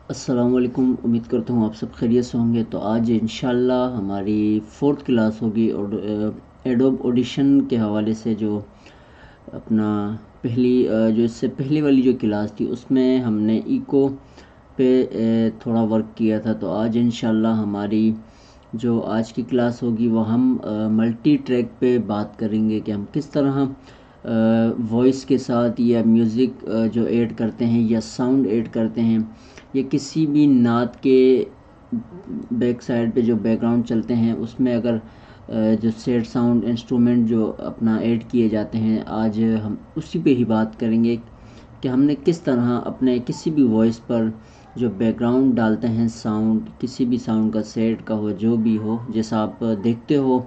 अस्सलाम वालेकुम। उम्मीद करता हूँ आप सब खैरियत से होंगे। तो आज इंशाल्लाह हमारी फोर्थ क्लास होगी और एडोब ऑडिशन के हवाले से जो अपना जो इससे पहले वाली जो क्लास थी उसमें हमने इको पे थोड़ा वर्क किया था। तो आज इंशाल्लाह हमारी जो आज की क्लास होगी वो हम मल्टी ट्रैक पे बात करेंगे कि हम किस तरह वॉइस के साथ या म्यूज़िक जो ऐड करते हैं या साउंड ऐड करते हैं या किसी भी नात के बैक साइड पे जो बैकग्राउंड चलते हैं उसमें अगर जो सैड साउंड इंस्ट्रूमेंट जो अपना ऐड किए जाते हैं, आज हम उसी पे ही बात करेंगे कि हमने किस तरह अपने किसी भी वॉइस पर जो बैकग्राउंड डालते हैं, साउंड किसी भी साउंड का, सैड का हो, जो भी हो, जैसा आप देखते हो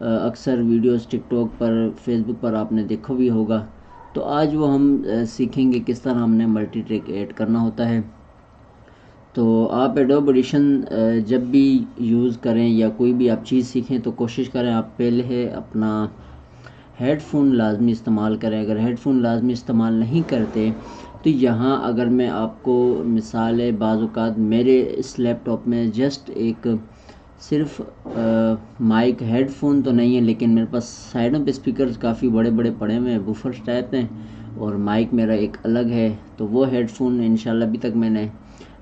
अक्सर वीडियोस टिकटॉक पर, फेसबुक पर आपने देखा भी होगा। तो आज वो हम सीखेंगे किस तरह हमने मल्टी ट्रैक ऐड करना होता है। तो आप एडोब ऑडिशन जब भी यूज़ करें या कोई भी आप चीज़ सीखें तो कोशिश करें आप पहले है अपना हेडफोन लाजमी इस्तेमाल करें। अगर हेडफोन लाजमी इस्तेमाल नहीं करते तो यहाँ अगर मैं आपको मिसाल है, बाज़ मेरे इस लैपटॉप में जस्ट एक सिर्फ माइक हेडफोन तो नहीं है, लेकिन मेरे पास साइडों पे स्पीकर्स काफ़ी बड़े बड़े पड़े हुए हैं, बूफर्स टाइप हैं, और माइक मेरा एक अलग है। तो वो हेडफोन इंशाल्लाह अभी तक मैंने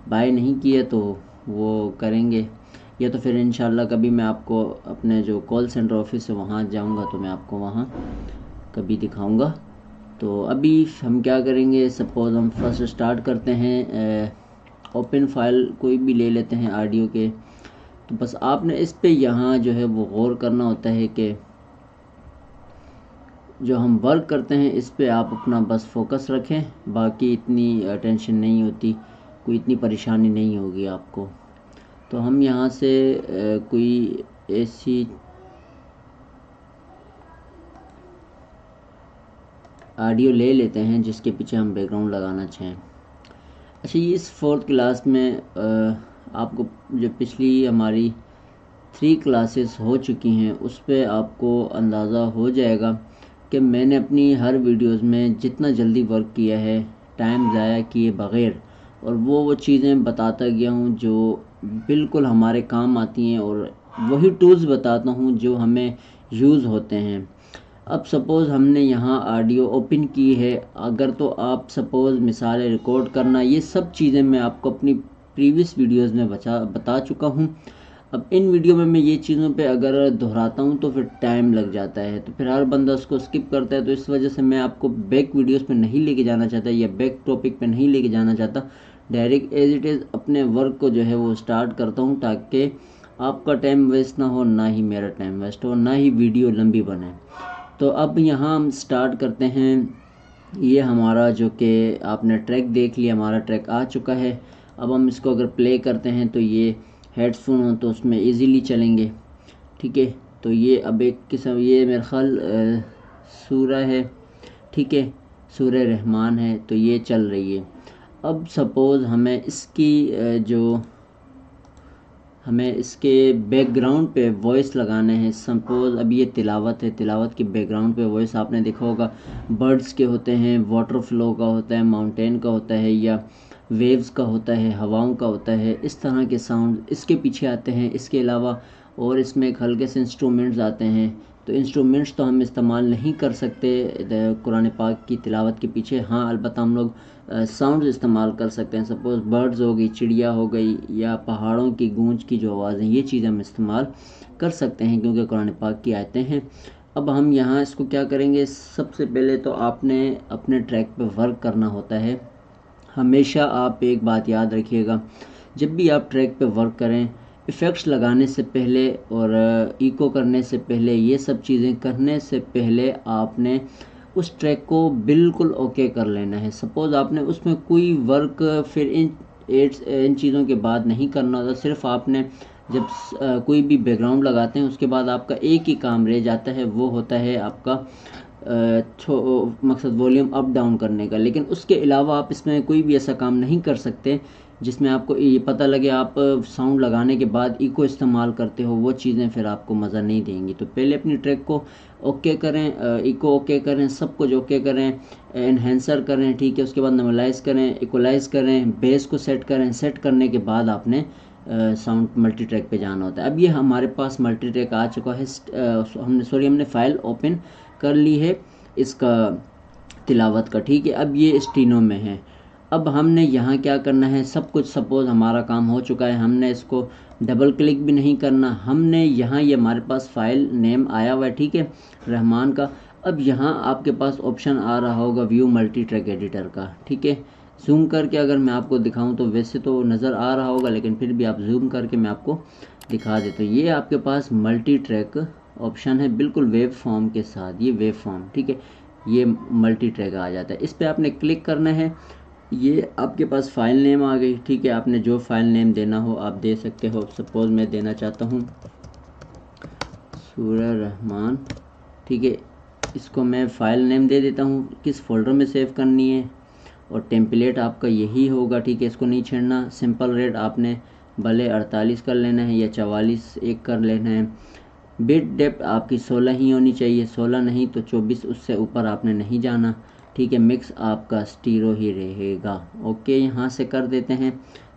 बाय नहीं किया, तो वो करेंगे। या तो फिर इंशाल्लाह कभी मैं आपको अपने जो कॉल सेंटर ऑफिस है वहाँ जाऊँगा तो मैं आपको वहाँ कभी दिखाऊँगा। तो अभी हम क्या करेंगे, सपोज़ हम फर्स्ट स्टार्ट करते हैं, ओपन फाइल कोई भी ले लेते हैं ऑडियो के। तो बस आपने इस पे यहाँ जो है वो गौर करना होता है कि जो हम वर्क करते हैं इस पे आप अपना बस फोकस रखें, बाकी इतनी टेंशन नहीं होती, कोई इतनी परेशानी नहीं होगी आपको। तो हम यहाँ से कोई ऐसी ऑडियो ले लेते हैं जिसके पीछे हम बैकग्राउंड लगाना चाहें। अच्छा, ये इस फोर्थ क्लास में आपको जो पिछली हमारी 3 क्लासेस हो चुकी हैं उस पे आपको अंदाज़ा हो जाएगा कि मैंने अपनी हर वीडियोस में जितना जल्दी वर्क किया है, टाइम ज़ाया किए बग़ैर, और वो चीज़ें बताता गया हूँ जो बिल्कुल हमारे काम आती हैं, और वही टूल्स बताता हूँ जो हमें यूज़ होते हैं। अब सपोज़ हमने यहाँ ऑडियो ओपन की है, अगर तो आप सपोज़ मिसाल रिकॉर्ड करना, ये सब चीज़ें मैं आपको अपनी प्रीवियस वीडियोस में बता चुका हूँ। अब इन वीडियो में मैं ये चीज़ों पे अगर दोहराता हूँ तो फिर टाइम लग जाता है, तो फिर हर बंदा उसको स्किप करता है। तो इस वजह से मैं आपको बैक वीडियोस पे नहीं लेके जाना चाहता या बैक टॉपिक पे नहीं लेके जाना चाहता। डायरेक्ट एज इट इज़ अपने वर्क को जो है वो स्टार्ट करता हूँ, ताकि आपका टाइम वेस्ट ना हो, ना ही मेरा टाइम वेस्ट हो, ना ही वीडियो लंबी बने। तो अब यहाँ हम स्टार्ट करते हैं। ये हमारा जो कि आपने ट्रैक देख लिया, हमारा ट्रैक आ चुका है। अब हम इसको अगर प्ले करते हैं तो ये हेडफोन हो तो उसमें इजीली चलेंगे, ठीक है। तो ये अब एक किस्म, ये मेरा ख्याल सूरा है, ठीक है, सूरह रहमान है, तो ये चल रही है। अब सपोज़ हमें इसकी जो हमें इसके बैकग्राउंड पे वॉइस लगाने हैं। सपोज़ अब ये तिलावत है, तिलावत के बैकग्राउंड पे वॉइस आपने देखा होगा, बर्ड्स के होते हैं, वाटर फ्लो का होता है, माउंटेन का होता है, या वेव्स का होता है, हवाओं का होता है, इस तरह के साउंड इसके पीछे आते हैं। इसके अलावा और इसमें एक हल्के से इंस्ट्रूमेंट्स आते हैं। तो इंस्ट्रूमेंट्स तो हम इस्तेमाल नहीं कर सकते कुरान पाक की तिलावत के पीछे। हाँ, अलबत्ता हम लोग साउंड्स इस्तेमाल कर सकते हैं। सपोज़ बर्ड्स हो गई, चिड़िया हो गई, या पहाड़ों की गूंज की जो आवाज़ें, ये चीज़ हम इस्तेमाल कर सकते हैं क्योंकि कुरान पाक की आयतें हैं। अब हम यहाँ इसको क्या करेंगे, सबसे पहले तो आपने अपने ट्रैक पे वर्क करना होता है। हमेशा आप एक बात याद रखिएगा, जब भी आप ट्रैक पे वर्क करें, इफ़ेक्ट्स लगाने से पहले और इको करने से पहले, ये सब चीज़ें करने से पहले आपने उस ट्रैक को बिल्कुल ओके कर लेना है। सपोज़ आपने उसमें कोई वर्क फिर इन चीज़ों के बाद नहीं करना होता। सिर्फ आपने जब कोई भी बैकग्राउंड लगाते हैं उसके बाद आपका एक ही काम रह जाता है, वो होता है आपका मकसद वॉल्यूम अप डाउन करने का। लेकिन उसके अलावा आप इसमें कोई भी ऐसा काम नहीं कर सकते जिसमें आपको ये पता लगे आप साउंड लगाने के बाद इको इस्तेमाल करते हो, वो चीज़ें फिर आपको मज़ा नहीं देंगी। तो पहले अपनी ट्रैक को ओके करें, इको ओके करें, सब कुछ ओके करें, एनहेंसर करें, ठीक है। उसके बाद नॉर्मलाइज करें, इक्वलाइज करें, बेस को सेट करें। सेट करने के बाद आपने साउंड मल्टी ट्रैक पे जाना होता है। अब ये हमारे पास मल्टी ट्रैक आ चुका है। हमने फ़ाइल ओपन कर ली है इसका तिलावत का, ठीक है। अब ये स्टीनो में है। अब हमने यहाँ क्या करना है, सब कुछ सपोज़ हमारा काम हो चुका है, हमने इसको डबल क्लिक भी नहीं करना। हमने यहाँ ये हमारे पास फ़ाइल नेम आया हुआ है, ठीक है, रहमान का। अब यहाँ आपके पास ऑप्शन आ रहा होगा व्यू मल्टी ट्रैक एडिटर का, ठीक है। जूम करके अगर मैं आपको दिखाऊं तो वैसे तो नज़र आ रहा होगा, लेकिन फिर भी आप जूम करके मैं आपको दिखा देता हूँ। ये आपके पास मल्टी ट्रैक ऑप्शन है, बिल्कुल वेब फॉर्म के साथ, ये वेब फॉर्म, ठीक है। ये मल्टी ट्रैक आ जाता है, इस पर आपने क्लिक करना है। ये आपके पास फ़ाइल नेम आ गई, ठीक है। आपने जो फ़ाइल नेम देना हो आप दे सकते हो। सपोज़ मैं देना चाहता हूँ सूरह रहमान, ठीक है। इसको मैं फ़ाइल नेम दे देता हूँ, किस फोल्डर में सेव करनी है, और टेम्पलेट आपका यही होगा, ठीक है। इसको नहीं छेड़ना। सिंपल रेट आपने भले 48 कर लेना है या 44 एक कर लेना है। बिट डेप्थ आपकी 16 ही होनी चाहिए, 16 नहीं तो 24, उससे ऊपर आपने नहीं जाना, ठीक है। मिक्स आपका स्टीरो ही रहेगा। ओके, यहाँ से कर देते हैं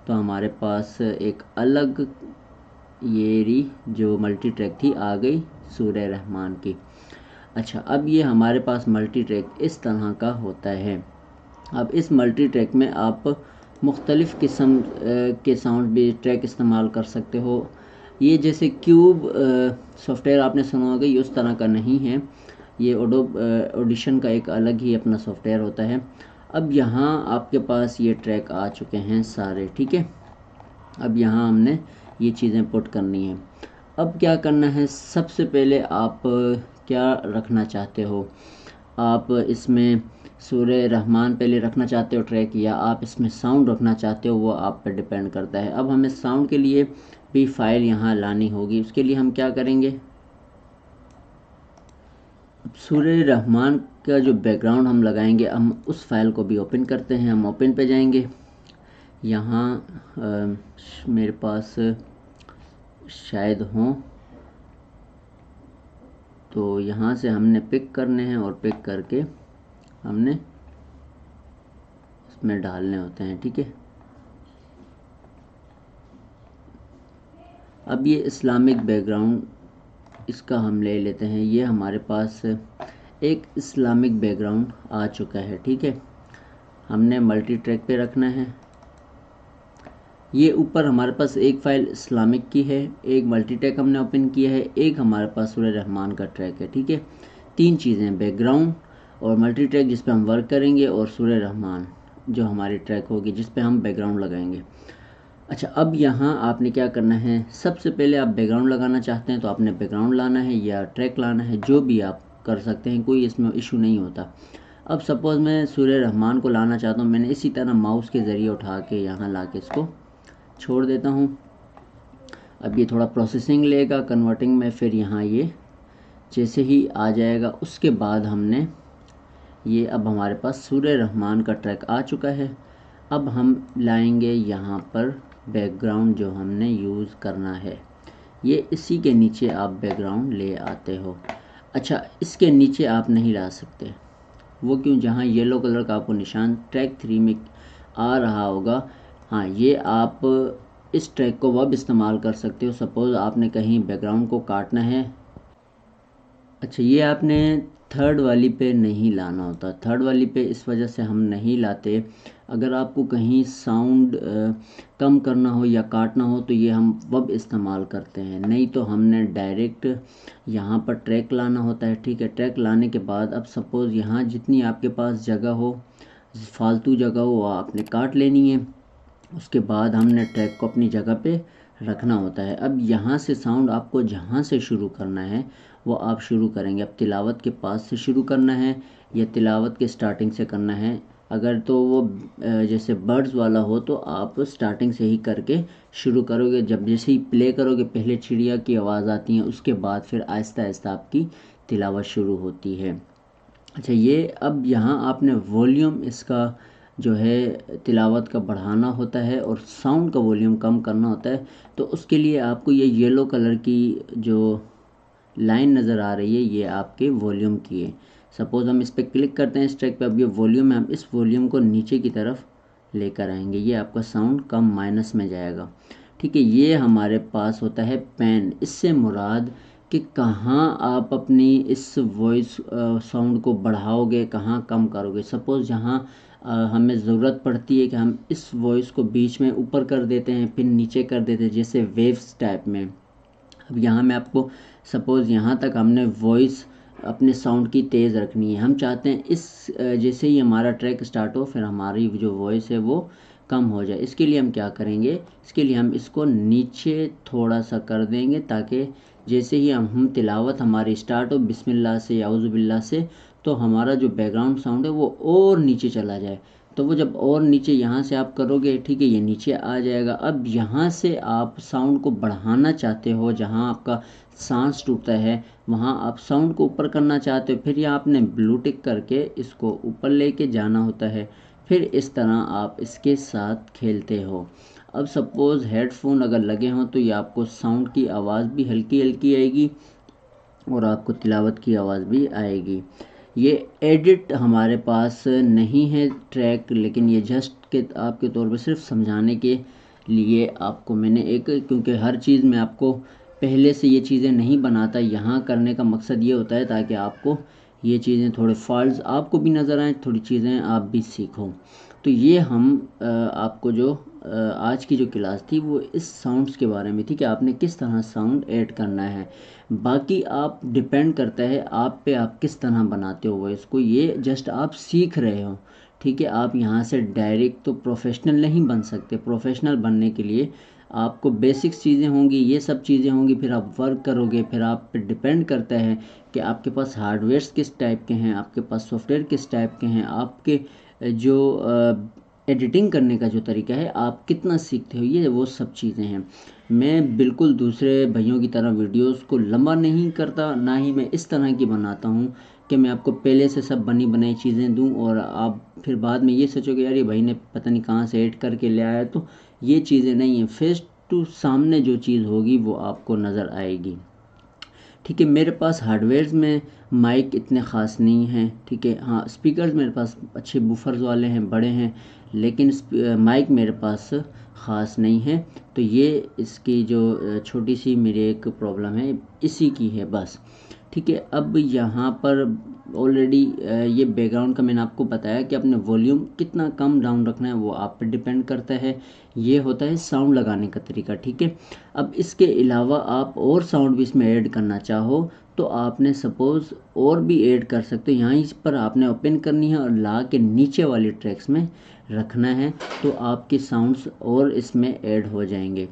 तो हमारे पास एक अलग ये री जो मल्टी ट्रैक थी आ गई सूरह रहमान की। अच्छा, अब ये हमारे पास मल्टी ट्रैक इस तरह का होता है। अब इस मल्टी ट्रैक में आप मुख्तलिफ़ किस्म के साउंड भी ट्रैक इस्तेमाल कर सकते हो। ये जैसे क्यूब सॉफ्टवेयर आपने सुना होगा, ये उस तरह का नहीं है। ये ऑडिशन का एक अलग ही अपना सॉफ्टवेयर होता है। अब यहाँ आपके पास ये ट्रैक आ चुके हैं सारे, ठीक है। अब यहाँ हमने ये चीज़ें पुट करनी है। अब क्या करना है, सबसे पहले आप क्या रखना चाहते हो, आप इसमें सूरह रहमान पहले रखना चाहते हो ट्रैक, या आप इसमें साउंड रखना चाहते हो, वो आप पर डिपेंड करता है। अब हमें साउंड के लिए भी फ़ाइल यहाँ लानी होगी। उसके लिए हम क्या करेंगे, सूरह रहमान का जो बैकग्राउंड हम लगाएंगे, हम उस फाइल को भी ओपन करते हैं। हम ओपन पे जाएंगे, यहाँ मेरे पास शायद हों, तो यहाँ से हमने पिक करने हैं और पिक करके हमने इसमें डालने होते हैं, ठीक है। अब ये इस्लामिक बैकग्राउंड इसका हम ले लेते हैं। ये हमारे पास एक इस्लामिक बैकग्राउंड आ चुका है, ठीक है। हमने मल्टी ट्रैक पे रखना है। ये ऊपर हमारे पास एक फ़ाइल इस्लामिक की है, एक मल्टी ट्रैक हमने ओपन किया है, एक हमारे पास सूरह रहमान का ट्रैक है, ठीक है। तीन चीज़ें, बैकग्राउंड और मल्टी ट्रैक जिस पे हम वर्क करेंगे, और सूरह रहमान जो हमारी ट्रैक होगी जिस पे हम बैकग्राउंड लगाएंगे। अच्छा, अब यहाँ आपने क्या करना है, सबसे पहले आप बैकग्राउंड लगाना चाहते हैं तो आपने बैकग्राउंड लाना है या ट्रैक लाना है, जो भी आप कर सकते हैं, कोई इसमें इशू नहीं होता। अब सपोज़ मैं सूरह रहमान को लाना चाहता हूँ, मैंने इसी तरह माउस के ज़रिए उठा के यहाँ ला के इसको छोड़ देता हूँ। अब ये थोड़ा प्रोसेसिंग लेगा कन्वर्टिंग में, फिर यहाँ ये जैसे ही आ जाएगा उसके बाद हमने ये, अब हमारे पास सूरह रहमान का ट्रैक आ चुका है। अब हम लाएंगे यहाँ पर बैकग्राउंड जो हमने यूज़ करना है, ये इसी के नीचे आप बैकग्राउंड ले आते हो। अच्छा, इसके नीचे आप नहीं ला सकते, वो क्यों, जहाँ येलो कलर का आपको निशान ट्रैक 3 में आ रहा होगा, हाँ, ये आप इस ट्रैक को अब इस्तेमाल कर सकते हो। सपोज़ आपने कहीं बैकग्राउंड को काटना है। अच्छा, ये आपने थर्ड वाली पे नहीं लाना होता, थर्ड वाली पे इस वजह से हम नहीं लाते। अगर आपको कहीं साउंड कम करना हो या काटना हो तो ये हम वब इस्तेमाल करते हैं, नहीं तो हमने डायरेक्ट यहाँ पर ट्रैक लाना होता है, ठीक है। ट्रैक लाने के बाद अब सपोज़ यहाँ जितनी आपके पास जगह हो, फालतू जगह हो, वो आपने काट लेनी है। उसके बाद हमने ट्रैक को अपनी जगह पे रखना होता है। अब यहाँ से साउंड आपको जहाँ से शुरू करना है वो आप शुरू करेंगे। अब तिलावत के पास से शुरू करना है या तिलावत के स्टार्टिंग से करना है। अगर तो वो जैसे बर्ड्स वाला हो तो आप स्टार्टिंग से ही करके शुरू करोगे। जब जैसे ही प्ले करोगे पहले चिड़िया की आवाज़ आती है, उसके बाद फिर आहिस्ता आहिस्ता आपकी तिलावत शुरू होती है। अच्छा, ये अब यहाँ आपने वॉल्यूम इसका जो है तिलावत का बढ़ाना होता है और साउंड का वॉल्यूम कम करना होता है, तो उसके लिए आपको ये येलो कलर की जो लाइन नज़र आ रही है ये आपके वॉल्यूम की है। सपोज़ हम इस पर क्लिक करते हैं इस ट्रैक पे, अब ये वॉल्यूम है, हम इस वॉल्यूम को नीचे की तरफ लेकर आएंगे, ये आपका साउंड कम माइनस में जाएगा। ठीक है, ये हमारे पास होता है पैन। इससे मुराद कि कहाँ आप अपनी इस वॉइस साउंड को बढ़ाओगे, कहाँ कम करोगे। सपोज़ जहाँ हमें ज़रूरत पड़ती है कि हम इस वॉइस को बीच में ऊपर कर देते हैं फिर नीचे कर देते हैं, जैसे वेव्स टाइप में। अब यहाँ मैं आपको सपोज़ यहाँ तक हमने वॉइस अपने साउंड की तेज़ रखनी है, हम चाहते हैं इस जैसे ही हमारा ट्रैक स्टार्ट हो फिर हमारी जो वॉइस है वो कम हो जाए। इसके लिए हम क्या करेंगे, इसके लिए हम इसको नीचे थोड़ा सा कर देंगे ताकि जैसे ही हम तिलावत हमारी स्टार्ट हो बिस्मिल्लाह से या औज़ुबिल्लाह से, तो हमारा जो बैकग्राउंड साउंड है वो और नीचे चला जाए। तो वो जब और नीचे यहाँ से आप करोगे, ठीक है, ये नीचे आ जाएगा। अब यहाँ से आप साउंड को बढ़ाना चाहते हो, जहाँ आपका सांस टूटता है वहाँ आप साउंड को ऊपर करना चाहते हो, फिर यहाँ आपने ब्लू टिक करके इसको ऊपर लेके जाना होता है, फिर इस तरह आप इसके साथ खेलते हो। अब सपोज़ हेडफोन अगर लगे हों तो ये आपको साउंड की आवाज़ भी हल्की हल्की आएगी और आपको तिलावत की आवाज़ भी आएगी। ये एडिट हमारे पास नहीं है ट्रैक, लेकिन ये जस्ट के आपके तौर पर सिर्फ समझाने के लिए आपको मैंने एक, क्योंकि हर चीज़ में आपको पहले से ये चीज़ें नहीं बनाता, यहाँ करने का मकसद ये होता है ताकि आपको ये चीज़ें थोड़े फॉल्ट्स आपको भी नज़र आएँ, थोड़ी चीज़ें आप भी सीखो। तो ये हम आपको जो आज की जो क्लास थी वो इस साउंड्स के बारे में थी कि आपने किस तरह साउंड ऐड करना है। बाकी आप डिपेंड करता है आप पे, आप किस तरह बनाते हो वॉइस को, ये जस्ट आप सीख रहे हो। ठीक है, आप यहाँ से डायरेक्ट तो प्रोफेशनल नहीं बन सकते। प्रोफेशनल बनने के लिए आपको बेसिक्स चीज़ें होंगी, ये सब चीज़ें होंगी, फिर आप वर्क करोगे, फिर आप पे डिपेंड करता है कि आपके पास हार्डवेयर्स किस टाइप के हैं, आपके पास सॉफ्टवेयर किस टाइप के हैं, आपके जो एडिटिंग करने का जो तरीका है आप कितना सीखते हो, ये वो सब चीज़ें हैं। मैं बिल्कुल दूसरे भाइयों की तरह वीडियोस को लंबा नहीं करता, ना ही मैं इस तरह की बनाता हूँ कि मैं आपको पहले से सब बनी बनाई चीज़ें दूँ और आप फिर बाद में ये सोचोगे यार ये भाई ने पता नहीं कहाँ से ऐड करके ले आया। तो ये चीज़ें नहीं हैं, फेस टू सामने जो चीज़ होगी वो आपको नज़र आएगी। ठीक है, मेरे पास हार्डवेयर्स में माइक इतने ख़ास नहीं हैं। ठीक है, हाँ स्पीकर्स मेरे पास अच्छे बूफर्स वाले हैं, बड़े हैं, लेकिन माइक मेरे पास ख़ास नहीं है। तो ये इसकी जो छोटी सी मेरी एक प्रॉब्लम है इसी की है बस। ठीक है, अब यहाँ पर ऑलरेडी ये बैकग्राउंड का मैंने आपको बताया कि अपने वॉल्यूम कितना कम डाउन रखना है वो आप पे डिपेंड करता है। ये होता है साउंड लगाने का तरीका। ठीक है, अब इसके अलावा आप और साउंड भी इसमें ऐड करना चाहो तो आपने सपोज़ और भी ऐड कर सकते हो। यहाँ इस पर आपने ओपन करनी है और ला के नीचे वाली ट्रैक्स में रखना है, तो आपके साउंड्स और इसमें ऐड हो जाएंगे।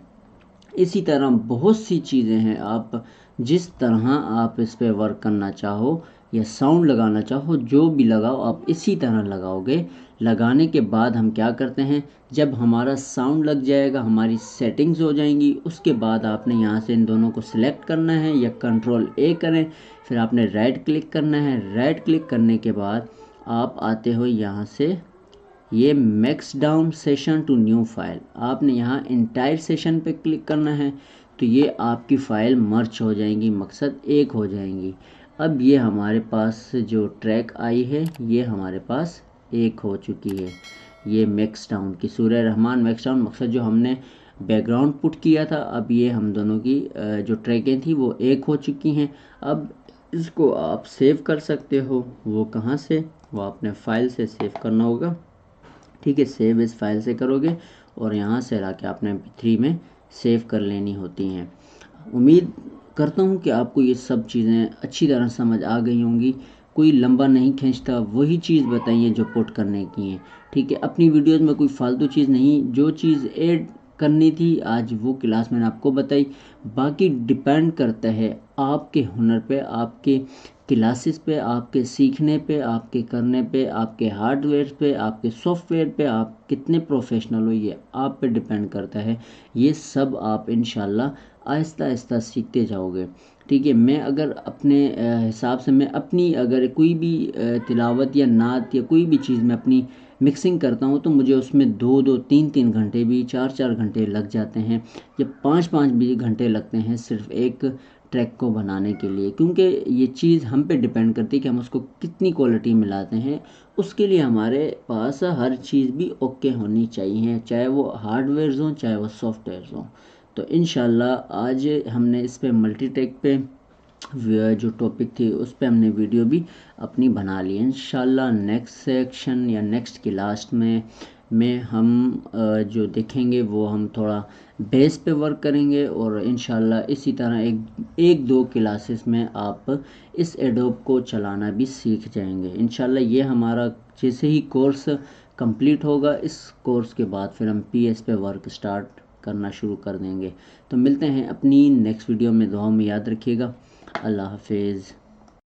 इसी तरह बहुत सी चीज़ें हैं, आप जिस तरह आप इस पर वर्क करना चाहो या साउंड लगाना चाहो जो भी लगाओ आप इसी तरह लगाओगे। लगाने के बाद हम क्या करते हैं, जब हमारा साउंड लग जाएगा, हमारी सेटिंग्स हो जाएंगी, उसके बाद आपने यहाँ से इन दोनों को सिलेक्ट करना है या कंट्रोल ए करें, फिर आपने राइट क्लिक करना है। राइट क्लिक करने के बाद आप आते हो यहाँ से ये max down session to new file, आपने यहाँ इंटायर सेशन पे क्लिक करना है, तो ये आपकी फ़ाइल मर्ज हो जाएंगी, मकसद एक हो जाएंगी। अब ये हमारे पास जो ट्रैक आई है ये हमारे पास एक हो चुकी है, ये मैक्स डाउन की सूरह रहमान मैक्स डाउन, मकसद जो हमने बैकग्राउंड पुट किया था, अब ये हम दोनों की जो ट्रैकें थी वो एक हो चुकी हैं। अब इसको आप सेव कर सकते हो, वो कहाँ से, वो आपने फ़ाइल से सेव करना होगा। ठीक है, सेव इस फाइल से करोगे और यहाँ से ला के आपने MP3 में सेव कर लेनी होती हैं। उम्मीद करता हूँ कि आपको ये सब चीज़ें अच्छी तरह समझ आ गई होंगी। कोई लंबा नहीं खींचता, वही चीज़ बताइए जो पुट करने की है। ठीक है, अपनी वीडियोज़ में कोई फालतू चीज़ नहीं, जो चीज़ ऐड करनी थी आज वो क्लास मैंने आपको बताई। बाकी डिपेंड करता है आपके हुनर पे, आपके क्लासेस पे, आपके सीखने पे, आपके करने पे, आपके हार्डवेयर पे, आपके सॉफ्टवेयर पे, आप कितने प्रोफेशनल हो ये आप पे डिपेंड करता है। ये सब आप इंशाल्लाह आहिस्ता आहिस्ता सीखते जाओगे। ठीक है, मैं अगर अपने हिसाब से मैं अपनी अगर कोई भी तिलावत या नात या कोई भी चीज़ मैं अपनी मिक्सिंग करता हूँ तो मुझे उसमें 2-2 3-3 घंटे भी 4-4 घंटे लग जाते हैं या 5-5 भी घंटे लगते हैं सिर्फ एक ट्रैक को बनाने के लिए, क्योंकि ये चीज़ हम पे डिपेंड करती है कि हम उसको कितनी क्वालिटी मिलाते हैं। उसके लिए हमारे पास हर चीज़ भी ओके होनी चाहिए, चाहे वो हार्डवेयर हों चाहे वो सॉफ्टवेयर हों। तो इंशाल्लाह आज हमने इस पे मल्टीटेक पे जो टॉपिक थी उस पे हमने वीडियो भी अपनी बना ली है। इंशाल्लाह नेक्स्ट सेक्शन या नेक्स्ट क्लास में हम जो देखेंगे वो हम थोड़ा बेस पे वर्क करेंगे, और इंशाल्लाह इसी तरह एक दो क्लासेस में आप इस एडोब को चलाना भी सीख जाएंगे। इंशाल्लाह ये हमारा जैसे ही कोर्स कंप्लीट होगा, इस कोर्स के बाद फिर हम पीएस पे वर्क स्टार्ट करना शुरू कर देंगे। तो मिलते हैं अपनी नेक्स्ट वीडियो में, दुआ में याद रखिएगा। अल्लाह हाफिज़।